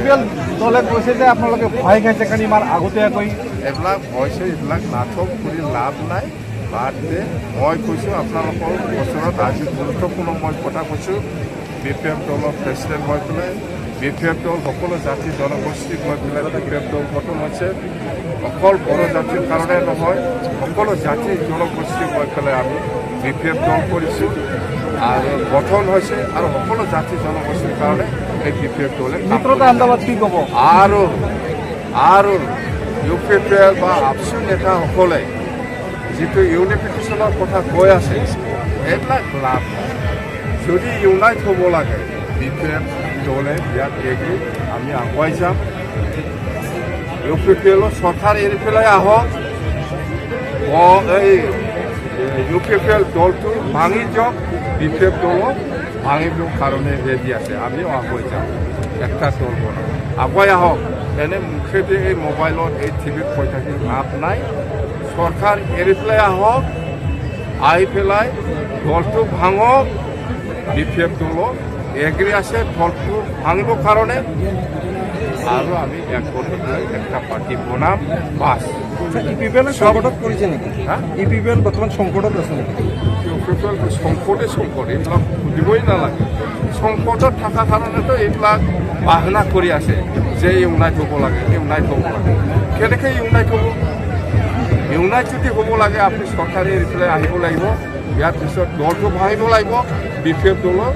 UPPL দলে কৈছে যে আপোনালোকে ভয় খাইছে কাৰণ ইমান আগতীয়াকৈ এইবিলাক ভয়ছে এইবিলাক নাটক কৰি লাভ নাই বাদ দে মই কৈছোঁ আপোনালোকৰ বছৰত আজি গুৰুত্বপূৰ্ণ মই কথা কৈছোঁ BPF দলৰ প্ৰেচিডেণ্ট হৈ পেলাই BPF দল সকলো জাতি জনগোষ্ঠীক হৈ পেলাই BPF দল গঠন হৈছে অকল বড়ো জাতিৰ কাৰণে নহয় সকলো জাতি জনগোষ্ঠীক হৈ পেলাই আমি BPF দল কৰিছোঁ আৰু গঠন হৈছে আৰু সকলো জাতি জনগোষ্ঠীৰ কাৰণে এই BPF দলে মিত্ৰতা আন্দাবাদ কি ক'ব আৰু UPPL বা আপচু নেতাসকলে যিটো ইউনিফিকেশ্যনৰ কথা কৈ আছে এইবিলাক লাভ যদি ইউনাইট হ'ব লাগে BPF দলে ইয়াত এগ্ৰি আমি আগুৱাই যাম UPPLৰ চৰকাৰ এৰি পেলাই আহক এই UPPL দলটো ভাঙি যাওক BPF দলক ভাঙিবৰ কাৰণে ৰেডি আছে আমিও আগুৱাই যাম একটা দল বনাম আগুৱাই আহক এনে মুখেদি এই মোবাইলত এই টিভিত কৈ থাকি লাভ নাই চৰকাৰ এৰি পেলাই আহক আহি পেলাই দলটো ভাঙক BPF দলক এগ্ৰি আছে দলটো ভাঙিবৰ কাৰণে আৰু আমি এক কৰি পেলাই একটা পাৰ্টি বনাম বাছ UPPL সংকটত পৰিছে নেকি UPPL বৰ্তমান সংকটত আছে নেকি UPPL সংকট এইবিলাক সুধিবই নালাগে সংকটত থকা কাৰণেতো এইবিলাক বাহানা কৰি আছে যে ইউনাইট হ'ব লাগে কেনেকৈ ইউনাইট হ'ব ইউনাইট যদি হ'ব লাগে আপুনি চৰকাৰে এৰি পেলাই আহিব লাগিব ইয়াৰ পিছত দলটো ভাঙিব লাগিব BPF দলক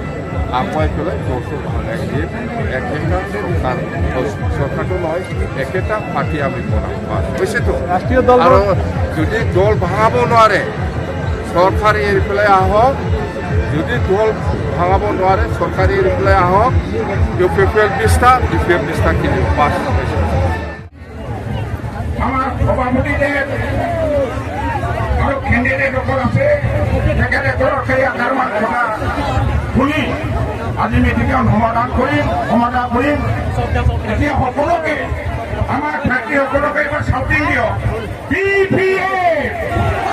আগুৱাই পেলাই দলটো ভাঙাই দিয়ে একেটা চৰকাৰটো নহয় একেটা পাৰ্টি আমি বনাম হৈছেতো ৰাষ্ট্ৰীয় দল আৰু যদি দল ভাঙাব নোৱাৰে চৰকাৰে এৰি পেলাই আহক যদি দল ভাঙাব নোৱাৰে চৰকাৰে এৰি পেলাই আহক UPPL 20টা BPF 20টা কিনিব পাঁচ আমাৰ সভাপতিদেৱ আৰু কেণ্ডিডেটসকল আছে তেখেতসকলৰ সেই আধাৰ কথা শুনি আজি মিটিঙত সমাধান কৰিম এতিয়া সকলোকে আমাৰ ছাত্ৰীসকলকে এবাৰ চাউটিং দিয়ক BPF